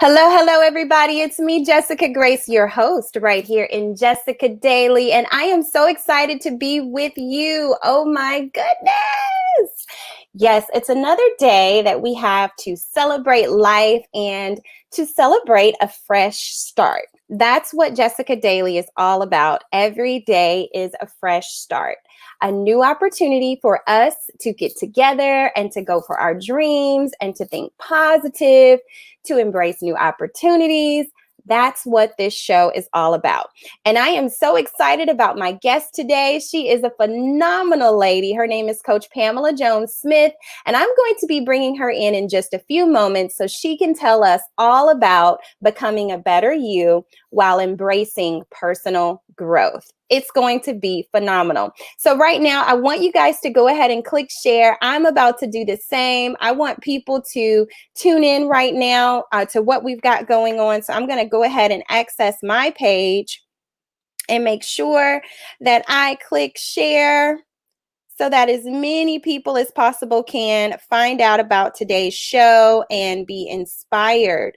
Hello, everybody. It's me, Jessica Grace, your host, right here in Jessica Daily. And I am so excited to be with you. Oh, my goodness. Yes, it's another day that we have to celebrate life and to celebrate a fresh start. That's what Jessica Daily is all about. Every day is a fresh start, a new opportunity for us to get together and to go for our dreams and to think positive, to embrace new opportunities. That's what this show is all about. And I am so excited about my guest today. She is a phenomenal lady. Her name is Coach Pamela Jones-Smith, and I'm going to be bringing her in just a few moments so she can tell us all about becoming a better you while embracing personal growth. It's going to be phenomenal. So right now, I want you guys to go ahead and click share. I'm about to do the same. I want people to tune in right now to what we've got going on. So I'm going to go ahead and access my page and make sure that I click share so that as many people as possible can find out about today's show and be inspired.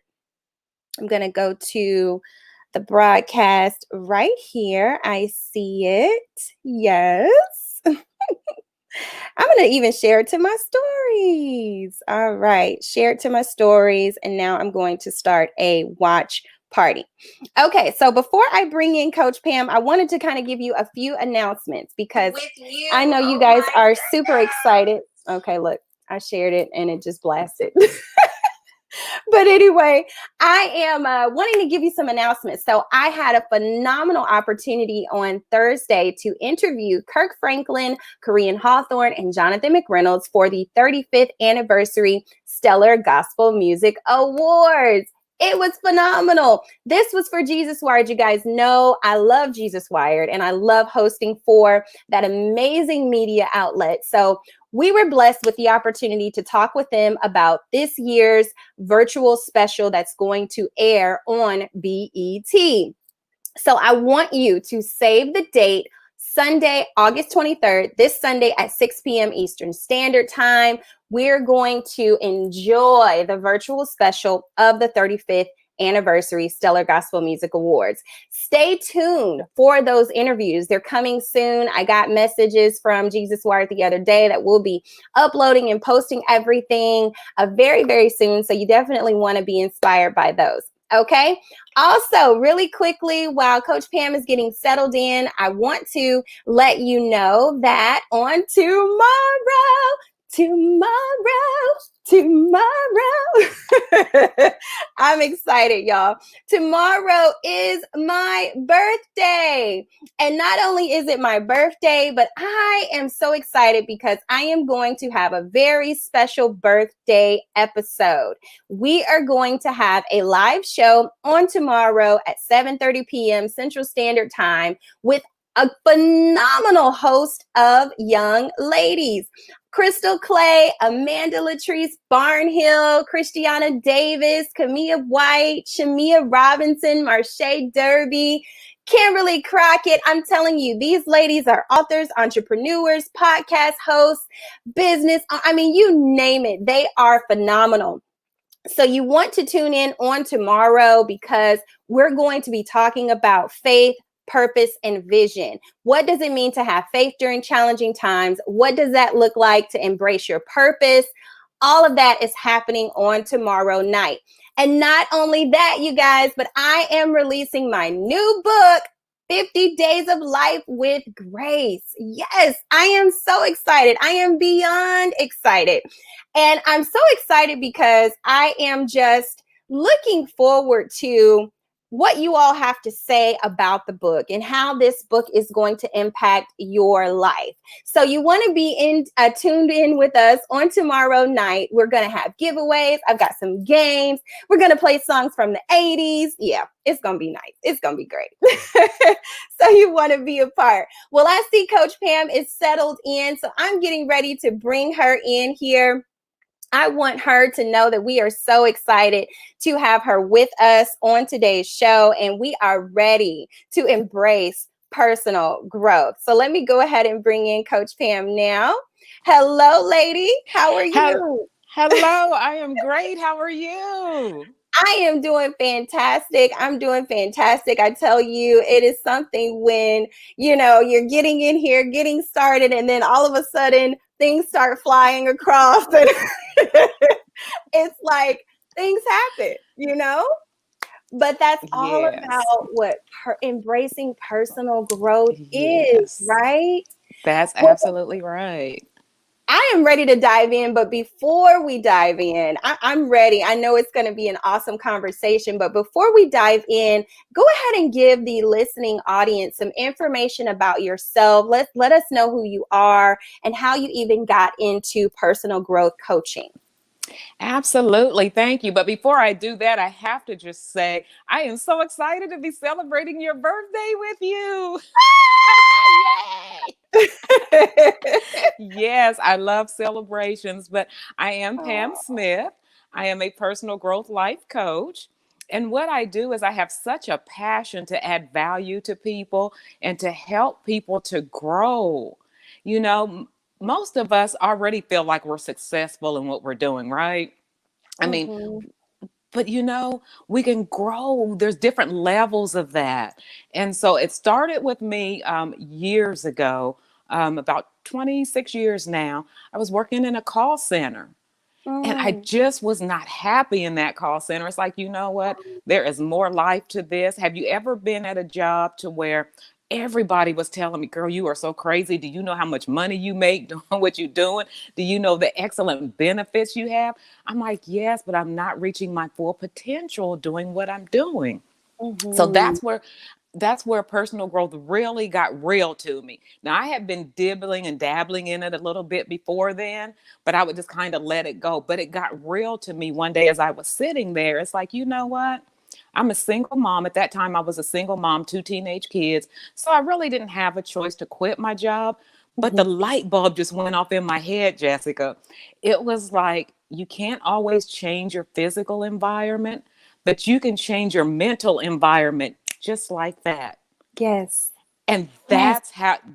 I'm going to go to the broadcast right here. I see it. Yes. I'm going to even share it to my stories. All right. Share it to my stories. And now I'm going to start a watch party. Okay. So before I bring in Coach Pam, I wanted to kind of give you a few announcements because I know you guys are super excited. Okay. Look, I shared it and it just blasted. But anyway, I am wanting to give you some announcements. So I had a phenomenal opportunity on Thursday to interview Kirk Franklin, Korean Hawthorne, and Jonathan McReynolds for the 35th anniversary Stellar Gospel Music Awards. It was phenomenal. This was for Jesus Wired. You guys know I love Jesus Wired and I love hosting for that amazing media outlet. So we were blessed with the opportunity to talk with them about this year's virtual special that's going to air on BET. So I want you to save the date, Sunday, August 23rd, this Sunday at 6 p.m. Eastern Standard Time. We're going to enjoy the virtual special of the 35th anniversary Stellar Gospel Music Awards. Stay tuned for those interviews. They're coming soon. I got messages from Jesus Wired the other day that we'll be uploading and posting everything very, very soon. So you definitely want to be inspired by those. Okay. Also, really quickly, while Coach Pam is getting settled in, I want to let you know that on tomorrow, I'm excited, y'all. Tomorrow is my birthday. And not only is it my birthday, but I am so excited because I am going to have a very special birthday episode. We are going to have a live show on tomorrow at 7:30 p.m. Central Standard Time with a phenomenal host of young ladies. Crystal Clay, Amanda Latrice Barnhill, Christiana Davis, Camilla White, Shamia Robinson, Marche Derby, Kimberly Crockett. I'm telling you, these ladies are authors, entrepreneurs, podcast hosts, business. I mean, you name it. They are phenomenal. So you want to tune in on tomorrow because we're going to be talking about faith, purpose, and vision. What does it mean to have faith during challenging times? What does that look like to embrace your purpose? All of that is happening on tomorrow night. And not only that, you guys, but I am releasing my new book, 50 Days of Life with Grace. Yes, I am so excited. I am beyond excited. And I'm so excited because I am just looking forward to what you all have to say about the book and how this book is going to impact your life. So you want to be tuned in with us on tomorrow night. We're going to have giveaways. I've got some games. We're going to play songs from the 80s. Yeah, it's going to be nice. It's going to be great. So you want to be a part. Well, I see Coach Pam is settled in, so I'm getting ready to bring her in here. I want her to know that we are so excited to have her with us on today's show, and we are ready to embrace personal growth. So let me go ahead and bring in Coach Pam now. Hello, lady. How are you? Hello, I am great. How are you? I am doing fantastic. I'm doing fantastic. I tell you, it is something when, you're getting in here, getting started, and then all of a sudden things start flying across. And it's like things happen. But that's all Yes. about what embracing personal growth is, Yes. right? That's Well, absolutely right. I am ready to dive in, but before we dive in, I'm ready. I know it's going to be an awesome conversation, but before we dive in, go ahead and give the listening audience some information about yourself. Let us know who you are and how you even got into personal growth coaching. Absolutely. Thank you. But before I do that, I have to just say I am so excited to be celebrating your birthday with you. Yay! Yes, I love celebrations, but I am Pam Oh, Smith. I am a personal growth life coach. And what I do is I have such a passion to add value to people and to help people to grow. You know, most of us already feel like we're successful in what we're doing, right? I mean, mhm, but we can grow. There's different levels of that. And so it started with me years ago, about 26 years now. I was working in a call center. And I mm, just was not happy in that call center. It's like, you know what? There is more life to this. Have you ever been at a job to where everybody was telling me, girl, you are so crazy. Do you know how much money you make doing what you're doing? Do you know the excellent benefits you have? I'm like, yes, but I'm not reaching my full potential doing what I'm doing. So mhm, that's where personal growth really got real to me. Now, I had been dibbling and dabbling in it a little bit before then, but I would just kind of let it go. But it got real to me one day as I was sitting there. It's like, you know what? I'm a single mom. At that time, I was a single mom, two teenage kids. So I really didn't have a choice to quit my job. But the mhm. light bulb just went off in my head, Jessica. It was like, you can't always change your physical environment, but you can change your mental environment just like that. Yes, And yes.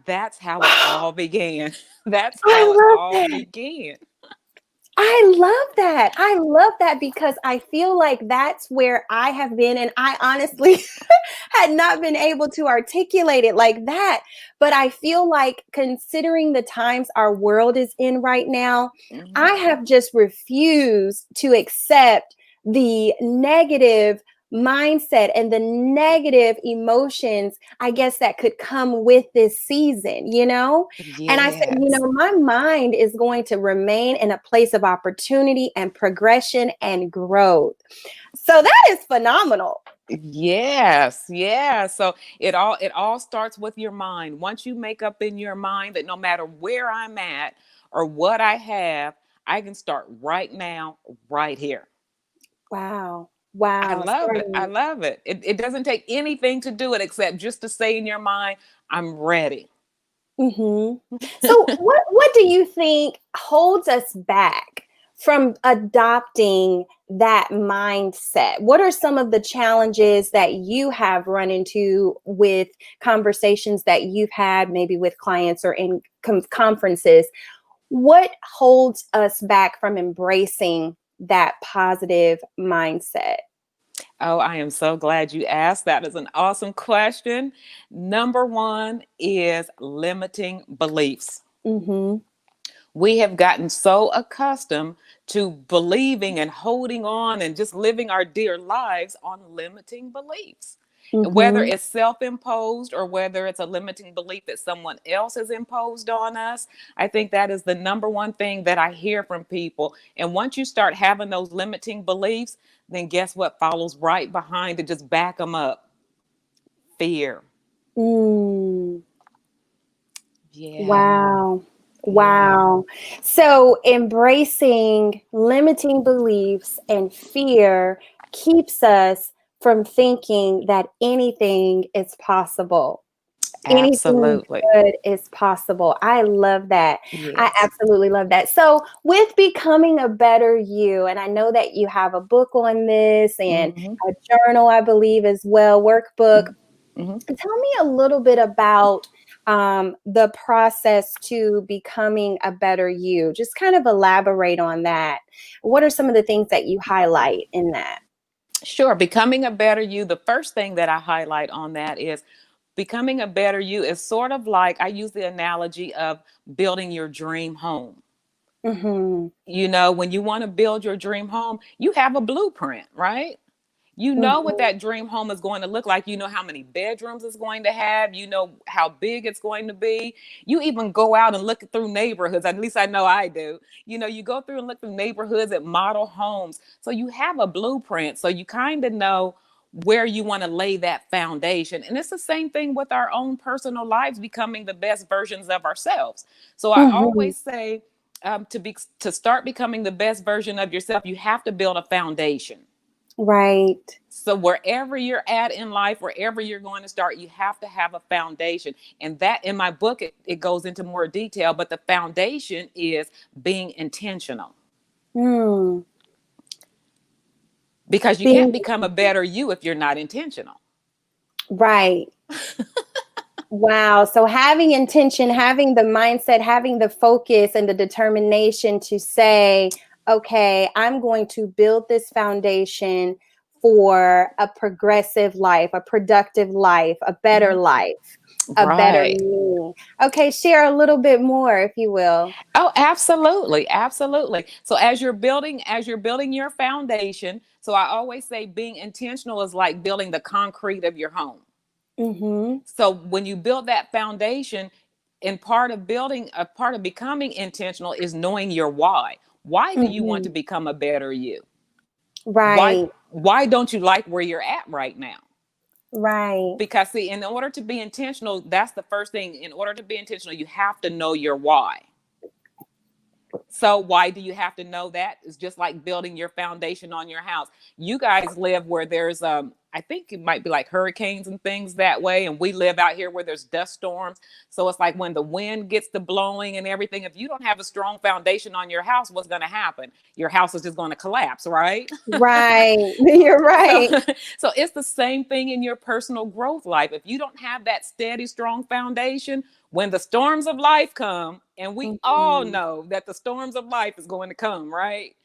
that's how it all began. That's I how it love all that. began. I love that. I love that because I feel like that's where I have been. And I honestly had not been able to articulate it like that. But I feel like, considering the times our world is in right now, Mhm. I have just refused to accept the negative mindset and the negative emotions, I guess, that could come with this season. And I said, Yes. my mind is going to remain in a place of opportunity and progression and growth. So that is phenomenal. Yes, yeah. So it all starts with your mind. Once you make up in your mind that no matter where I'm at or what I have, I can start right now, right here. Wow. I Wow. love it. I love it. It doesn't take anything to do it except just to say in your mind, I'm ready. Mhm. So what do you think holds us back from adopting that mindset? What are some of the challenges that you have run into with conversations that you've had, maybe with clients or in conferences? What holds us back from embracing that positive mindset? Oh, I am so glad you asked. That is an awesome question. Number one is limiting beliefs. Mhm. We have gotten so accustomed to believing and holding on and just living our dear lives on limiting beliefs. Whether Mhm. it's self imposed or whether it's a limiting belief that someone else has imposed on us, I think that is the number one thing that I hear from people. And once you start having those limiting beliefs, then guess what follows right behind to just back them up? Fear. Mm. Yeah. Wow. Yeah. Wow. So embracing limiting beliefs and fear keeps us from thinking that anything is possible. Anything Absolutely. good is possible. I love that. I Yes. absolutely love that. So, with becoming a better you, and I know that you have a book on this and Hmm. a journal, I believe, as well, workbook. Hmm. Tell me a little bit about the process to becoming a better you. Just kind of elaborate on that. What are some of the things that you highlight in that? Sure. Becoming a better you. The first thing that I highlight on that is becoming a better you is sort of like I use the analogy of building your dream home. Mm-hmm. You know, when you want to build your dream home, you have a blueprint, right? You know what Mm-hmm. that dream home is going to look like. You know how many bedrooms it's going to have. You know how big it's going to be. You even go out and look through neighborhoods. At least I know I do. You know, you go through and look through neighborhoods at model homes. So you have a blueprint. So you kind of know where you want to lay that foundation. And it's the same thing with our own personal lives, becoming the best versions of ourselves. So I Mm-hmm. always say, to start becoming the best version of yourself, you have to build a foundation. Right. So wherever you're at in life, wherever you're going to start, you have to have a foundation. And that in my book, it goes into more detail, but the foundation is being intentional, Mm. because you Being can't become a better you if you're not intentional. right. Wow. So having intention, having the mindset, having the focus and the determination to say, okay, I'm going to build this foundation for a progressive life, a productive life, a better Mhm. life, a better Right. me. Okay, share a little bit more, if you will. Oh, absolutely. Absolutely. So as you're building your foundation, so I always say being intentional is like building the concrete of your home. Mm-hmm. So when you build that foundation, and part of becoming intentional is knowing your why. Why do you want Mm-hmm. to become a better you? Why Right. why don't you like where you're at right now? Right. Because see, in order to be intentional, that's the first thing. In order to be intentional, you have to know your why. So why do you have to know that? It's just like building your foundation on your house. You guys live where there's I think it might be like hurricanes and things that way, and we live out here where there's dust storms. So it's like when the wind gets to blowing and everything, if you don't have a strong foundation on your house, what's going to happen? Your house is just going to collapse, right? Right. You're So, right. so it's the same thing in your personal growth life. If you don't have that steady, strong foundation, when the storms of life come, and we all Mhm. know that the storms of life is going to come, right?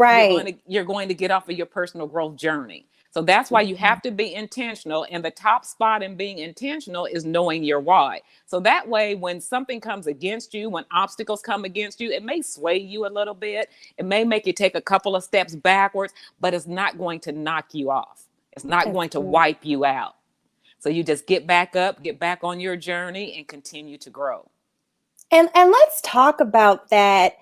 You're going Right. to you're going to get off of your personal growth journey. So that's why you have to be intentional. And the top spot in being intentional is knowing your why. So that way, when something comes against you, when obstacles come against you, it may sway you a little bit. It may make you take a couple of steps backwards, but it's not going to knock you off. It's not That's going to good. wipe you out. So you just get back up, get back on your journey, and continue to grow. And let's talk about that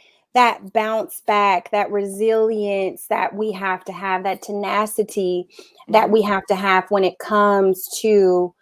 bounce back, that resilience that we have to have, that tenacity that Mm-hmm. we have to have when it comes to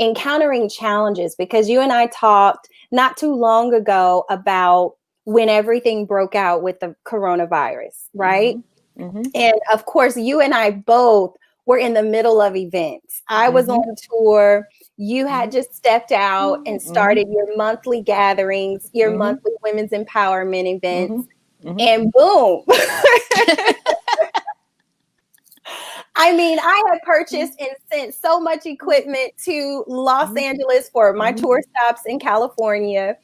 encountering challenges. Because you and I talked not too long ago about when everything broke out with the coronavirus, right? Mm-hmm. Mm-hmm. And of course, you and I both were in the middle of events. I was Mm-hmm. on tour. You had Mm-hmm. just stepped out and Mm-hmm. started your monthly gatherings, your Mm-hmm. monthly women's empowerment Mm-hmm. events. Mm-hmm. And boom. I mean, I had purchased and sent so much equipment to Los Mm-hmm. Angeles for my Mm-hmm. tour stops in California.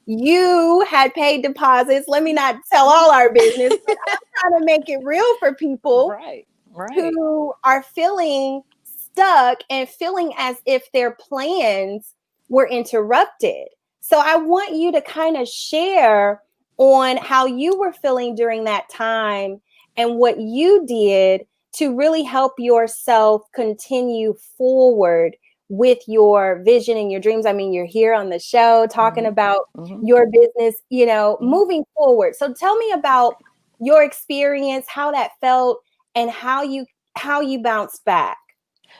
You had paid deposits. Let me not tell all our business, but I'm trying to make it real for people Right. Right. who are feeling stuck and feeling as if their plans were interrupted. So I want you to kind of share on how you were feeling during that time and what you did to really help yourself continue forward with your vision and your dreams. I mean, you're here on the show talking Mm-hmm. about Mm-hmm. your business, you know, Mm-hmm. moving forward. So tell me about your experience, how that felt, and how you bounced back.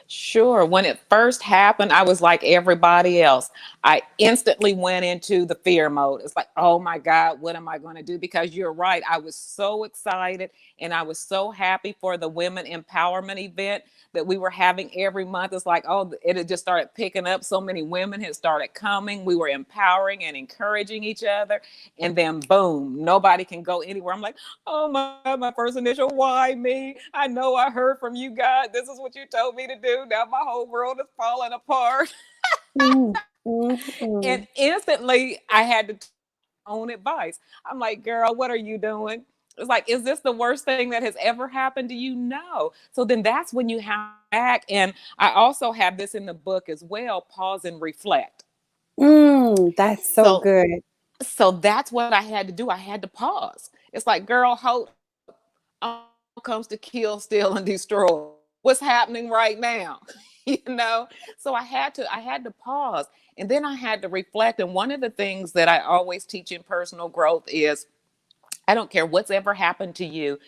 Sure. When it first happened, I was like everybody else. I instantly went into the fear mode. It's like, oh my God, what am I going to do? Because you're right. I was so excited and I was so happy for the women empowerment event that we were having every month. It's like, oh, it had just started picking up. So many women had started coming. We were empowering and encouraging each other. And then boom, nobody can go anywhere. I'm like, oh my first initial, why me? I know I heard from you, God. This is what you told me to do. Now my whole world is falling apart. Mm, mm, And mm. instantly I had to take my own advice. I'm like, girl, what are you doing? It's like, is this the worst thing that has ever happened to you? No. So then that's when you have back. And I also have this in the book as well, pause and reflect. That's so So good. so that's what I had to do. I had to pause. It's like, girl, hold, all comes to kill, steal, and destroy. What's happening right now? you know? So I had to pause. And then I had to reflect. And one of the things that I always teach in personal growth is, I don't care what's ever happened to you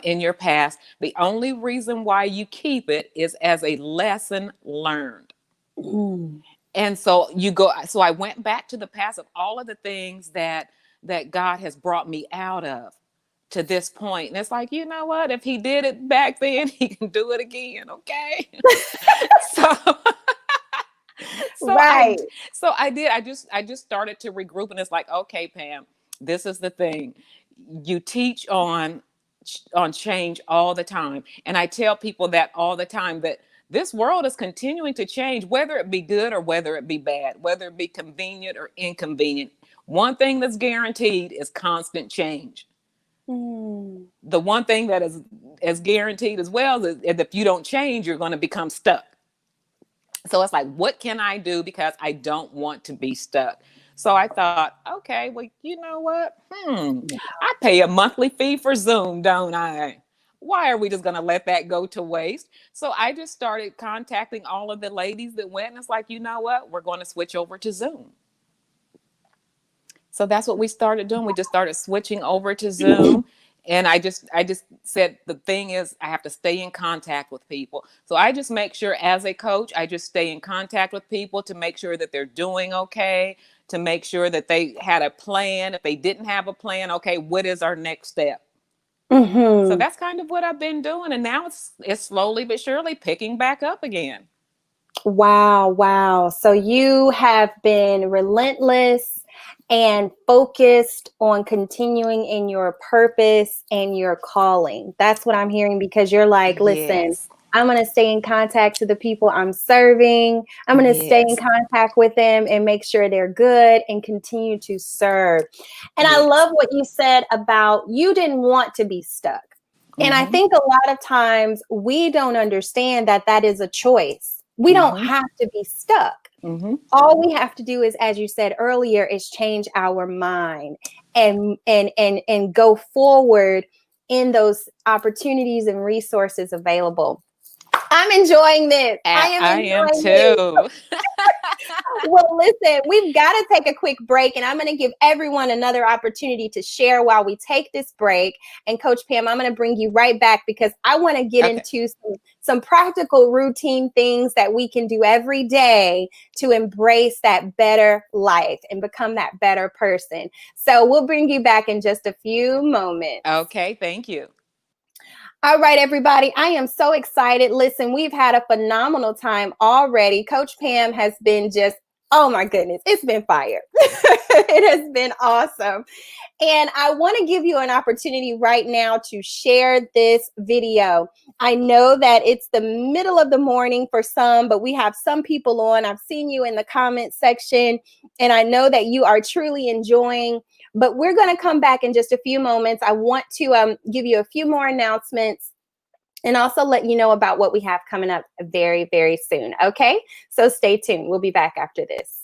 in your past. The only reason why you keep it is as a lesson learned. Mm. And so you go. So I went back to the past of all of the things that God has brought me out of to this point. And it's like, you know what? If he did it back then, he can do it again. Okay. so so I Right. so I did. I just started to regroup, and it's like, okay, Pam, this is the thing. You teach on change all the time, and I tell people that all the time, that this world is continuing to change, whether it be good or whether it be bad, whether it be convenient or inconvenient. One thing that's guaranteed is constant change. Mm. The one thing that is as guaranteed as well is if you don't change, you're going to become stuck. So it's like, what can I do, because I don't want to be stuck? So I thought, okay, well, you know what? I pay a monthly fee for Zoom, don't I? Why are we just going to let that go to waste? So I just started contacting all of the ladies that went, and it's like, you know what? We're going to switch over to Zoom. So that's what we started doing. We just started switching over to Zoom. And I just said, the thing is, I have to stay in contact with people. So I just make sure, as a coach, I just stay in contact with people to make sure that they're doing okay, to make sure that they had a plan. If they didn't have a plan, okay, what is our next step? So Hmm. that's kind of what I've been doing. And now it's slowly but surely picking back up again. Wow, wow. So you have been relentless and focused on continuing in your purpose and your calling. That's what I'm hearing, because you're like, listen, Yes. I'm going to stay in contact to the people I'm serving. I'm going to stay in Yes. contact with them and make sure they're good and continue to serve. And I Yes. love what you said about you didn't want to be stuck. And I Mm-hmm. think a lot of times we don't understand that that is a choice. We don't Mm-hmm. have to be stuck. Mm-hmm. All we have to do is, as you said earlier, is change our mind and go forward in those opportunities and resources available. I'm enjoying this. I am I am enjoying this. too. Well, listen, we've got to take a quick break, and I'm going to give everyone another opportunity to share while we take this break. And Coach Pam, I'm going to bring you right back, because I want to get Okay. into some practical routine things that we can do every day to embrace that better life and become that better person. So we'll bring you back in just a few moments. Okay. Thank you. All right, everybody. I am so excited. Listen, we've had a phenomenal time already. Coach Pam has been just, oh my goodness, it's been fire. It has been awesome. And I want to give you an opportunity right now to share this video. I know that it's the middle of the morning for some, but we have some people on. I've seen you in the comment section, and I know that you are truly enjoying. But we're going to come back in just a few moments. I want to give you a few more announcements and also let you know about what we have coming up very, very soon. Okay, so stay tuned. We'll be back after this.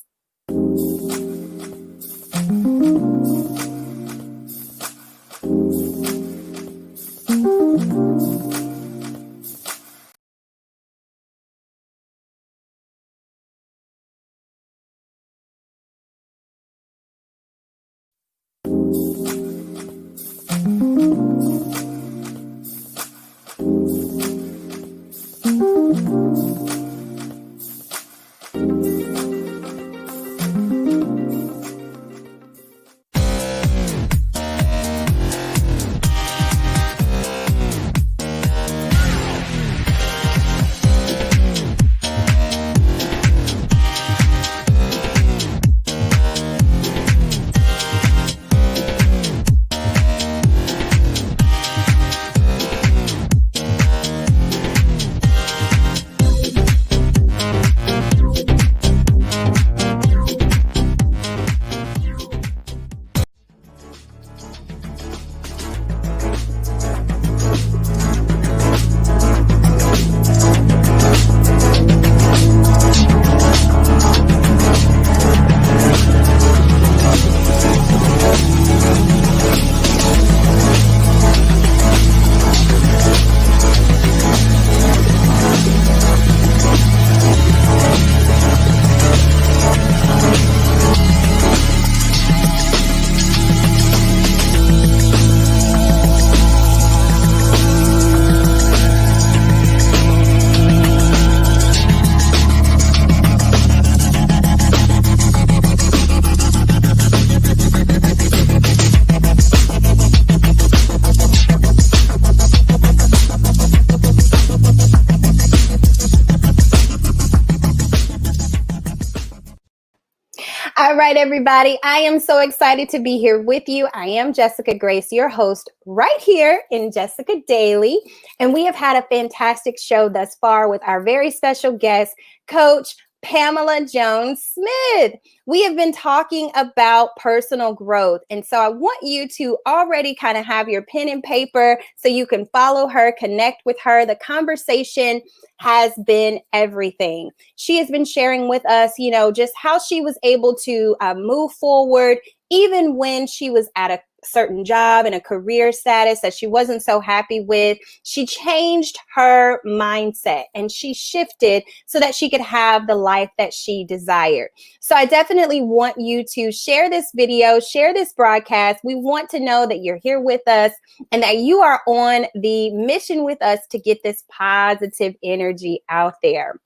All right, everybody. I am so excited to be here with you. I am Jessica Grace, your host, right here in Jessica Daily. And we have had a fantastic show thus far with our very special guest, Coach Pamela Jones Smith. We have been talking about personal growth. And so I want you to already kind of have your pen and paper so you can follow her, connect with her. The conversation has been everything. She has been sharing with us, just how she was able to move forward, even when she was at a certain job and a career status that she wasn't so happy with. She changed her mindset and she shifted so that she could have the life that she desired. So I definitely want you to share this video, share this broadcast. We want to know that you're here with us and that you are on the mission with us to get this positive energy out there.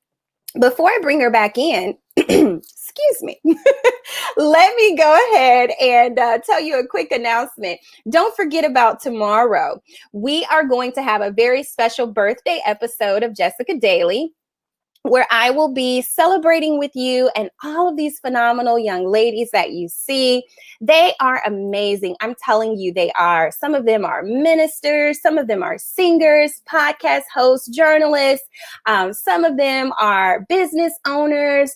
Before I bring her back in, excuse me, let me go ahead and tell you a quick announcement. Don't forget about tomorrow. We are going to have a very special birthday episode of Jessica Daily, where I will be celebrating with you and all of these phenomenal young ladies that you see. They are amazing. I'm telling you, they are. Some of them are ministers. Some of them are singers, podcast hosts, journalists. Some of them are business owners,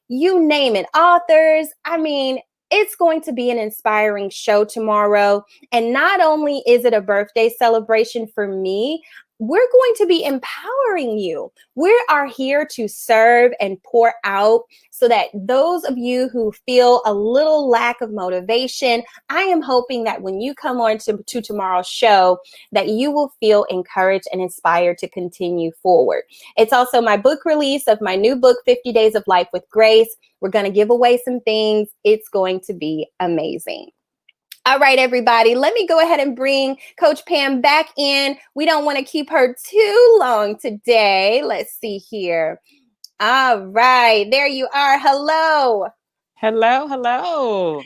you name it, authors. I mean, it's going to be an inspiring show tomorrow. And not only is it a birthday celebration for me, we're going to be empowering you. We are here to serve and pour out so that those of you who feel a little lack of motivation, I am hoping that when you come on to tomorrow's show, that you will feel encouraged and inspired to continue forward. It's also my book release of my new book, 50 Days of Life with Grace. We're going to give away some things. It's going to be amazing. All right, everybody, let me go ahead and bring Coach Pam back in. We don't want to keep her too long today. Let's see here. All right, there you are. Hello. Hello, hello.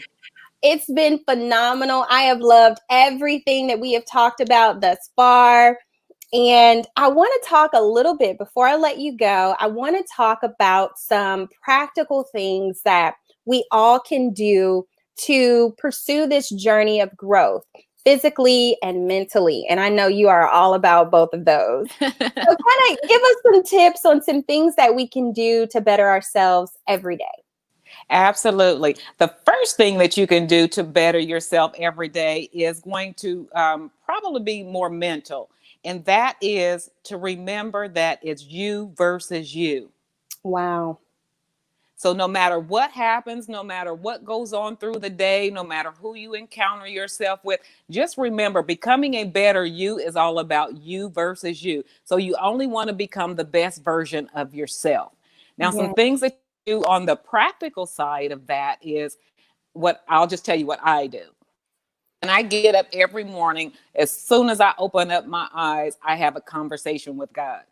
It's been phenomenal. I have loved everything that we have talked about thus far. And I want to talk a little bit before I let you go. I want to talk about some practical things that we all can do to pursue this journey of growth, physically and mentally. And I know you are all about both of those. So kind of give us some tips on some things that we can do to better ourselves every day. Absolutely. The first thing that you can do to better yourself every day is going to probably be more mental. And that is to remember that it's you versus you. Wow. So no matter what happens, no matter what goes on through the day, no matter who you encounter yourself with, just remember becoming a better you is all about you versus you. So you only want to become the best version of yourself. Now, some Yeah. things that you do on the practical side of that is what I'll just tell you what I do. And I get up every morning, as soon as I open up my eyes, I have a conversation with God.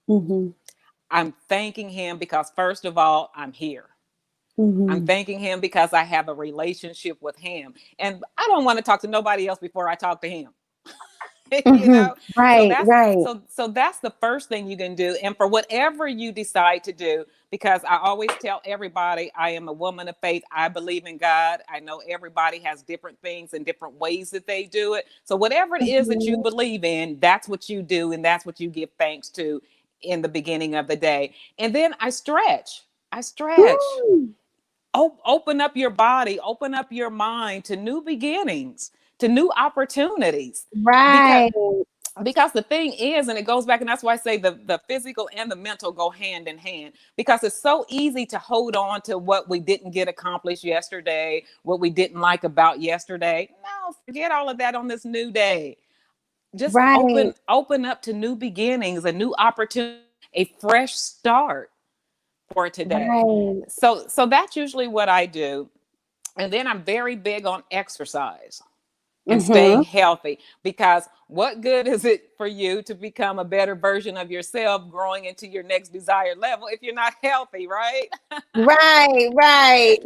Mm-hmm. I'm thanking him because, first of all, I'm here. I'm Mm-hmm. thanking him because I have a relationship with him. And I don't want to talk to nobody else before I talk to him. you Mm-hmm. know so Right, that's right. so that's the first thing you can do. And for whatever you decide to do, because I always tell everybody I am a woman of faith. I believe in God. I know everybody has different things and different ways that they do it. So whatever it is that you Mm-hmm. believe in, that's what you do, and that's what you give thanks to in the beginning of the day. And then I stretch. Open up your body, open up your mind to new beginnings, to new opportunities. because Right. because the thing is, and it goes back, and that's why I say the physical and the mental go hand in hand, because it's so easy to hold on to what we didn't get accomplished yesterday, what we didn't like about yesterday. No, forget all of that on this new day. Just Right. open up to new beginnings, a new opportunity, a fresh start for today. Right. So that's usually what I do. And then I'm very big on exercise and staying Mm-hmm. healthy, because what good is it for you to become a better version of yourself growing into your next desired level if you're not healthy, right? Right, right.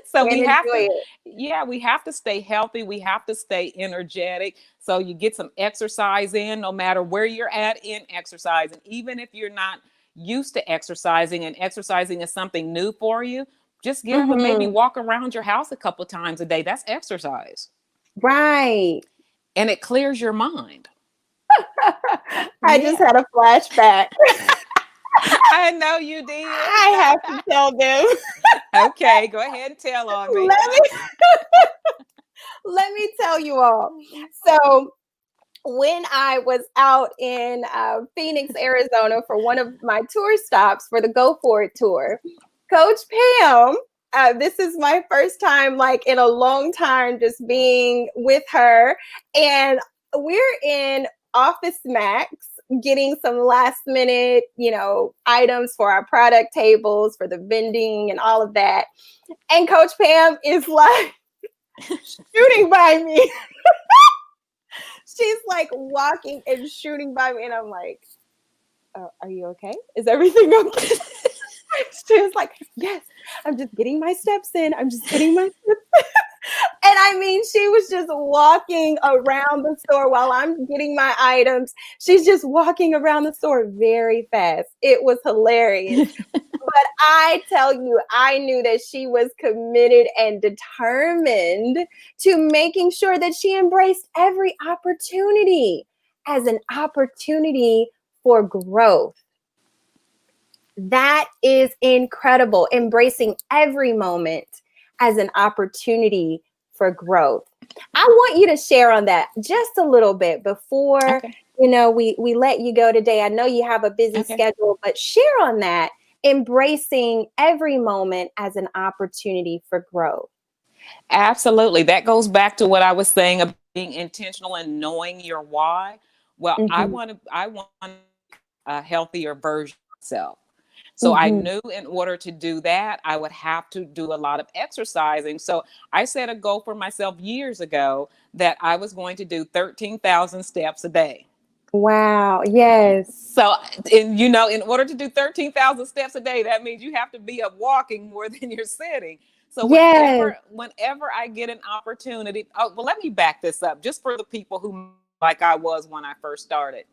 So And we have enjoy to, it. yeah, we have to stay healthy. We have to stay energetic. So you get some exercise in, no matter where you're at in exercise. And even if you're not used to exercising and exercising is something new for you, Just get up and maybe Mm-hmm. walk around your house a couple times a day. That's exercise. Right. And it clears your mind. I just Yeah. had a flashback. I know you did. I have to tell them. Okay, go ahead and tell on me. Let me let me tell you all. So when I was out in Phoenix, Arizona for one of my tour stops for the Go For It tour, Coach Pam, this is my first time, like in a long time, just being with her. And we're in Office Max getting some last minute, items for our product tables, for the vending and all of that. And Coach Pam is like shooting by me. She's like walking and shooting by me. And I'm like, are you okay? Is everything okay? She was like, yes, I'm just getting my steps in. I'm just getting my steps in. And I mean, she was just walking around the store while I'm getting my items. She's just walking around the store very fast. It was hilarious. But I tell you, I knew that she was committed and determined to making sure that she embraced every opportunity as an opportunity for growth. That is incredible. Embracing every moment as an opportunity for growth. I want you to share on that just a little bit before, Okay. we let you go today. I know you have a busy Okay. schedule, but share on that, embracing every moment as an opportunity for growth. Absolutely. That goes back to what I was saying about being intentional and knowing your why. Well, Mm-hmm. I want a healthier version of myself. So I Mm-hmm. knew in order to do that, I would have to do a lot of exercising. So I set a goal for myself years ago that I was going to do 13,000 steps a day. Wow. Yes. So, and in order to do 13,000 steps a day, that means you have to be up walking more than you're sitting. So Yes. whenever I get an opportunity, oh, well, let me back this up just for the people who like I was when I first started.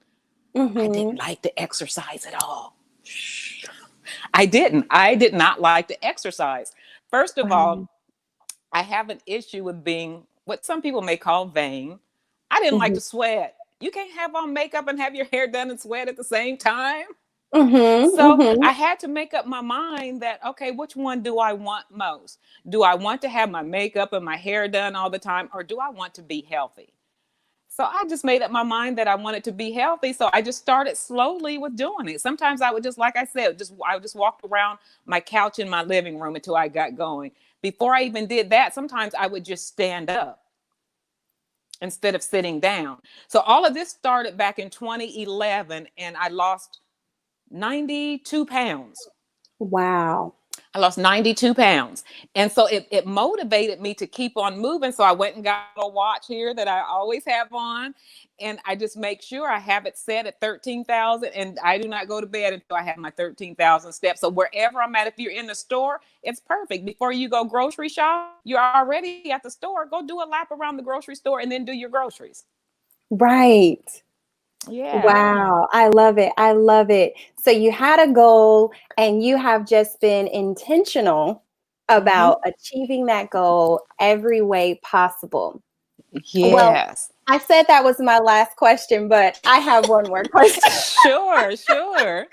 I Mm-hmm. didn't like to exercise at all. I didn't. I did not like to exercise. First of Wow. all, I have an issue with being what some people may call vain. I didn't like Mm-hmm. to sweat. You can't have on makeup and have your hair done and sweat at the same time. Mm-hmm. So Mm-hmm. I had to make up my mind that, okay, which one do I want most? Do I want to have my makeup and my hair done all the time, or do I want to be healthy? So I just made up my mind that I wanted to be healthy. So I just started slowly with doing it. Sometimes I would just, like I said, I would just walk around my couch in my living room until I got going. Before I even did that, sometimes I would just stand up instead of sitting down. So all of this started back in 2011, and I lost 92 pounds. Wow. I lost 92 pounds. And so it motivated me to keep on moving. So I went and got a watch here that I always have on. And I just make sure I have it set at 13,000. And I do not go to bed until I have my 13,000 steps. So wherever I'm at, if you're in the store, it's perfect. Before you go grocery shop, you're already at the store. Go do a lap around the grocery store and then do your groceries. Right. Yeah. Wow, I love it. I love it. So you had a goal and you have just been intentional Mm-hmm. about achieving that goal every way possible. Well, Yes. I said that was my last question, but I have one more question. Sure, sure.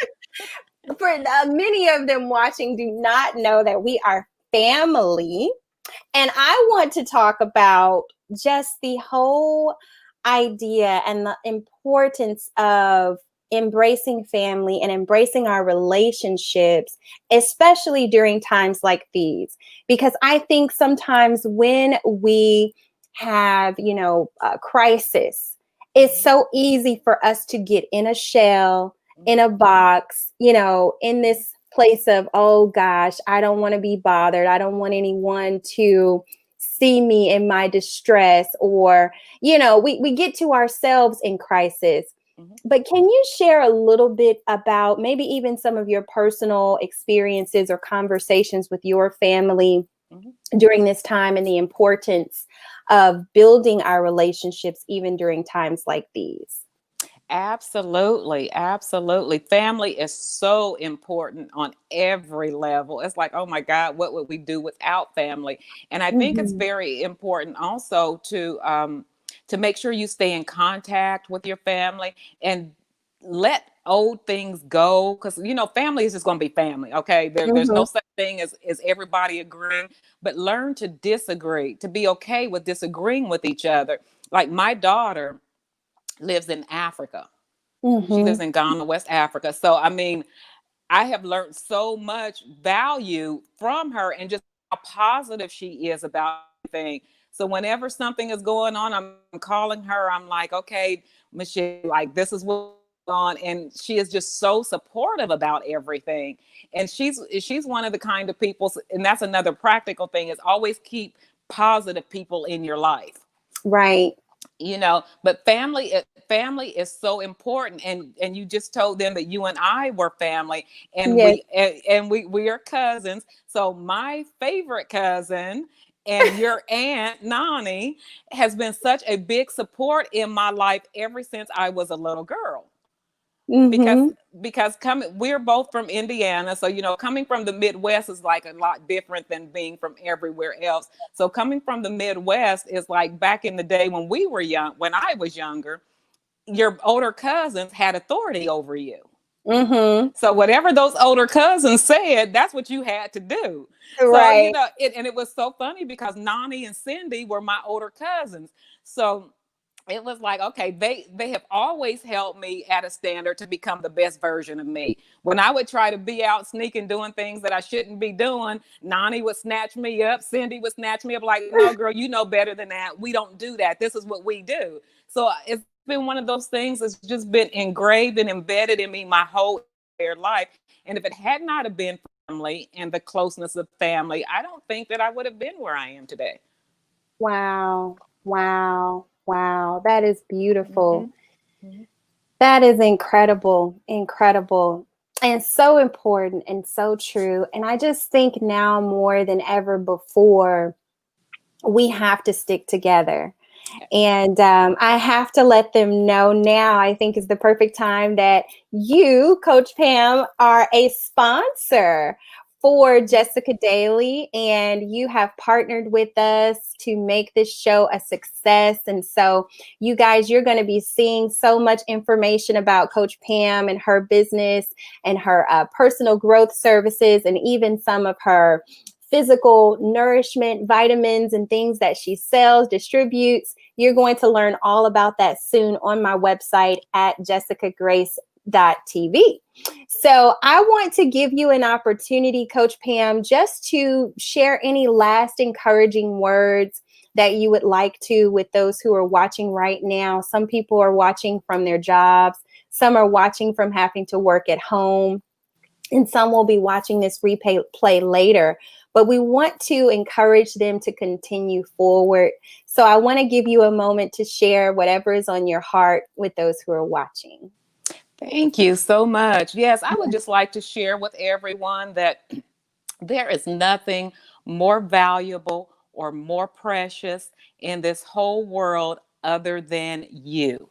For many of them watching do not know that we are family. And I want to talk about just the whole idea and the importance of embracing family and embracing our relationships, especially during times like these. Because I think sometimes when we have, a crisis, it's so easy for us to get in a shell, in a box, in this place of, oh gosh, I don't want to be bothered. I don't want anyone to see me in my distress, or, we get to ourselves in crisis. Mm-hmm. But can you share a little bit about maybe even some of your personal experiences or conversations with your family Mm-hmm. during this time and the importance of building our relationships even during times like these? Absolutely, absolutely. Family is so important on every level. It's like, oh my God, what would we do without family? And I think it's Hmm. very important also to make sure you stay in contact with your family and let old things go, because family is just going to be family. Okay, there's Hmm. no such thing as everybody agreeing, but learn to disagree, to be okay with disagreeing with each other. Like my daughter lives in Africa. She lives Hmm. in Ghana, West Africa. So, I mean, I have learned so much value from her and just how positive she is about everything. So, whenever something is going on, I'm calling her. I'm like, okay, Michelle, like, this is what's going on. And she is just so supportive about everything. And she's one of the kind of people, and that's another practical thing, is always keep positive people in your life. Right. But family is so important, and you just told them that you and I were family, and Yes. we are cousins. So my favorite cousin and your aunt Nani has been such a big support in my life ever since I was a little girl, because Hmm. coming we're both from Indiana, so coming from the Midwest is like a lot different than being from everywhere else. So coming from the Midwest is like back in the day when I was younger, your older cousins had authority over you. Hmm. So whatever those older cousins said, that's what you had to do. So Right. it was so funny because Nani and Cindy were my older cousins. So it was like, okay, they have always held me at a standard to become the best version of me. When I would try to be out sneaking doing things that I shouldn't be doing, Nani would snatch me up, Cindy would snatch me up, like, no girl, you know better than that, we don't do that, this is what we do. So it's been one of those things that's just been engraved and embedded in me my whole entire life. And if it had not have been family and the closeness of family, I don't think that I would have been where I am today. Wow. Wow. Wow. That is beautiful. Mm-hmm. That is incredible. Incredible. And so important and so true. And I just think now more than ever before, we have to stick together. And I have to let them know now, I think is the perfect time, that you, Coach Pam, are a sponsor for Jessica Daily, and you have partnered with us to make this show a success. And so, you guys, you're going to be seeing so much information about Coach Pam and her business and her personal growth services, and even some of her physical nourishment, vitamins, and things that she sells, distributes. You're going to learn all about that soon on my website at jessicagrace.tv. So I want to give you an opportunity, Coach Pam, just to share any last encouraging words that you would like to with those who are watching right now. Some people are watching from their jobs. Some are watching from having to work at home, and some will be watching this replay later. But we want to encourage them to continue forward. So I want to give you a moment to share whatever is on your heart with those who are watching. Thank you so much. Yes, I would just like to share with everyone that there is nothing more valuable or more precious in this whole world other than you.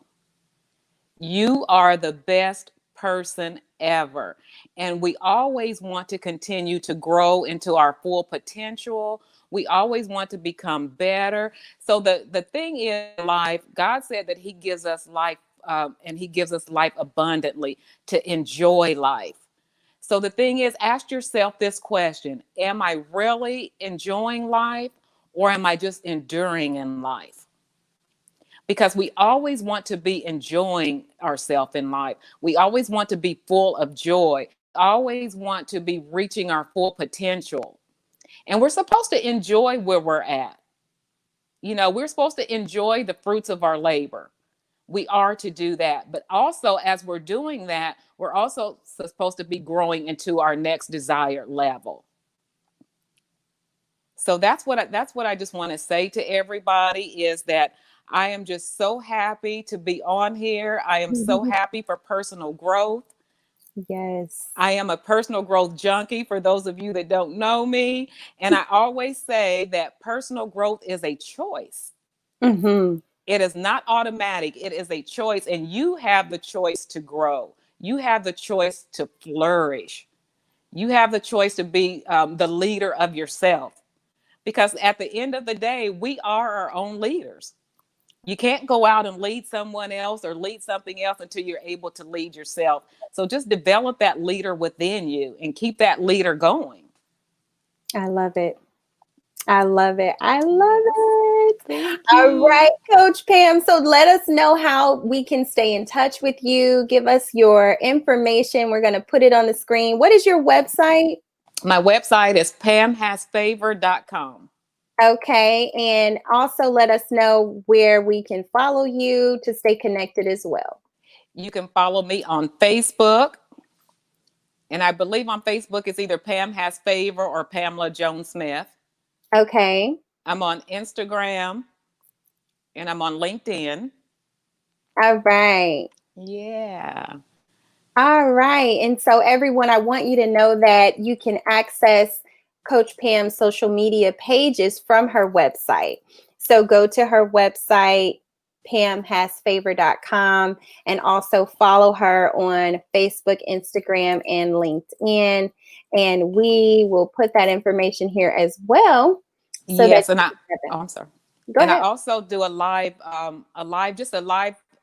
You are the best person ever. And we always want to continue to grow into our full potential. We always want to become better. So the thing is, in life, God said that He gives us life, and He gives us life abundantly to enjoy life. So the thing is, ask yourself this question: am I really enjoying life, or am I just enduring in life? Because we always want to be enjoying ourselves in life. We always want to be full of joy. Always want to be reaching our full potential. And we're supposed to enjoy where we're at. We're supposed to enjoy the fruits of our labor. We are to do that. But also, as we're doing that, we're also supposed to be growing into our next desired level. So that's what I just want to say to everybody, is that I am just so happy to be on here. I am so happy for personal growth. Yes. I am a personal growth junkie, for those of you that don't know me. And I always say that personal growth is a choice. Mm-hmm. It is not automatic. It is a choice, and you have the choice to grow. You have the choice to flourish. You have the choice to be the leader of yourself. Because at the end of the day, we are our own leaders. You can't go out and lead someone else or lead something else until you're able to lead yourself. So just develop that leader within you and keep that leader going. I love it. I love it. I love it. Thank All you. right, Coach Pam. So let us know how we can stay in touch with you. Give us your information. We're going to put it on the screen. What is your website? My website is pamhasfavor.com. Okay. And also let us know where we can follow you to stay connected as well. You can follow me on Facebook. And I believe on Facebook it's either Pam Has Favor or Pamela Jones Smith. Okay. I'm on Instagram and I'm on LinkedIn. All right. Yeah. All right. And so everyone, I want you to know that you can access Coach Pam's social media pages from her website. So go to her website, pamhasfavor.com, and also follow her on Facebook, Instagram, and LinkedIn. And we will put that information here as well. So Yes. that I'm sorry. go And I ahead. also do a live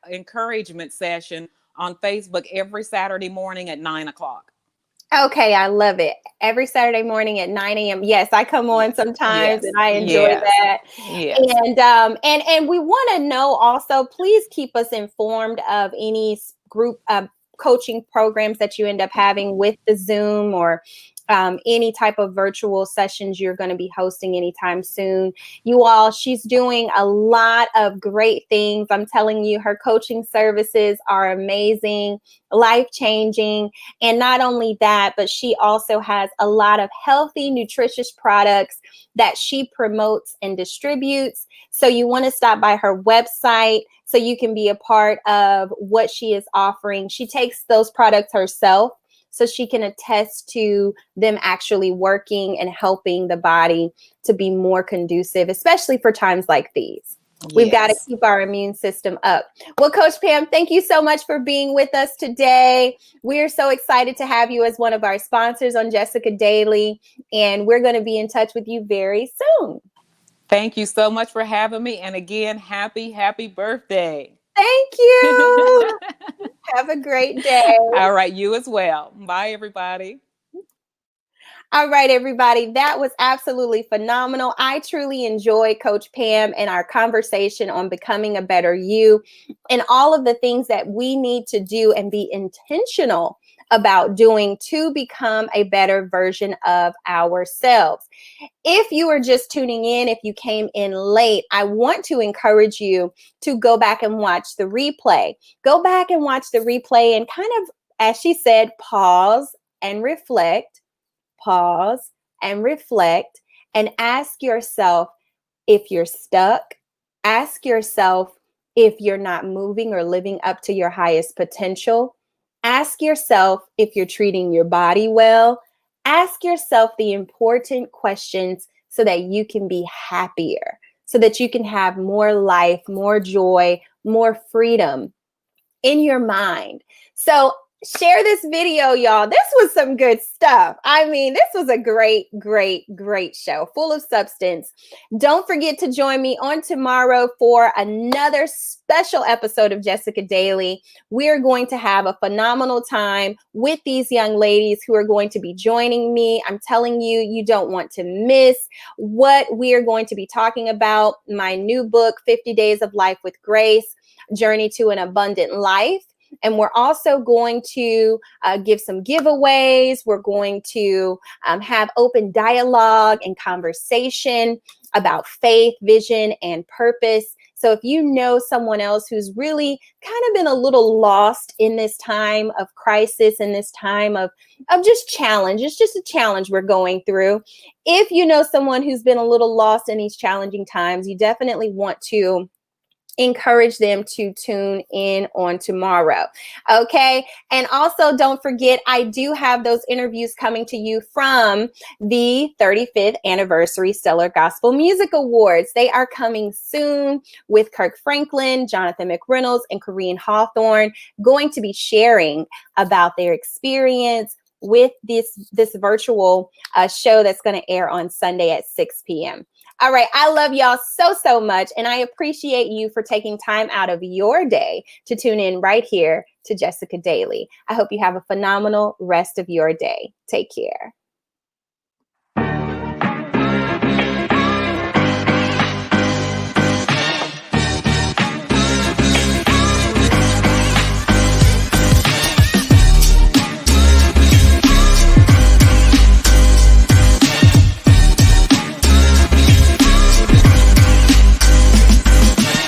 encouragement session on Facebook every Saturday morning at 9:00. Okay, I love it. Every Saturday morning at 9 a.m. Yes, I come on Yes. sometimes Yes. and I enjoy Yes. that. Yes. And we want to know also, please keep us informed of any group coaching programs that you end up having with the Zoom or any type of virtual sessions you're going to be hosting anytime soon. You all, she's doing a lot of great things. I'm telling you, her coaching services are amazing, life-changing. And not only that, but she also has a lot of healthy, nutritious products that she promotes and distributes. So you want to stop by her website so you can be a part of what she is offering. She takes those products herself, so she can attest to them actually working and helping the body to be more conducive, especially for times like these. We've got to keep our immune system up. Well, Coach Pam, thank you so much for being with us today. We're so excited to have you as one of our sponsors on Jessica Daily, and we're going to be in touch with you very soon. Thank you so much for having me. And again, happy birthday. Thank you. Have a great day. All right, you as well. Bye, everybody. All right, everybody. That was absolutely phenomenal. I truly enjoyed Coach Pam and our conversation on becoming a better you and all of the things that we need to do and be intentional about doing to become a better version of ourselves. If you are just tuning in, if you came in late, I want to encourage you to go back and watch the replay. Go back and watch the replay and kind of, as she said, pause and reflect. Pause and reflect and ask yourself if you're stuck. Ask yourself if you're not moving or living up to your highest potential. Ask yourself if you're treating your body well. Ask yourself the important questions so that you can be happier, so that you can have more life, more joy, more freedom in your mind. So share this video, y'all. This was some good stuff. I mean, this was a great show full of substance. Don't forget to join me on tomorrow for another special episode of Jessica Daily. We're going to have a phenomenal time with these young ladies who are going to be joining me. I'm telling you, you don't want to miss what we are going to be talking about. My new book, 50 Days of Life with Grace, Journey to an Abundant Life. And we're also going to give some giveaways. We're going to have open dialogue and conversation about faith, vision, and purpose. So if you know someone else who's really kind of been a little lost in this time of crisis, in this time of just challenge, it's just a challenge we're going through. If you know someone who's been a little lost in these challenging times, you definitely want to encourage them to tune in on tomorrow. Okay. And also don't forget, I do have those interviews coming to you from the 35th anniversary Stellar Gospel Music Awards. They are coming soon with Kirk Franklin, Jonathan McReynolds, and Corinne Hawthorne going to be sharing about their experience with this virtual show that's going to air on Sunday at 6 p.m. All right. I love y'all so much. And I appreciate you for taking time out of your day to tune in right here to Jessica Daily. I hope you have a phenomenal rest of your day. Take care.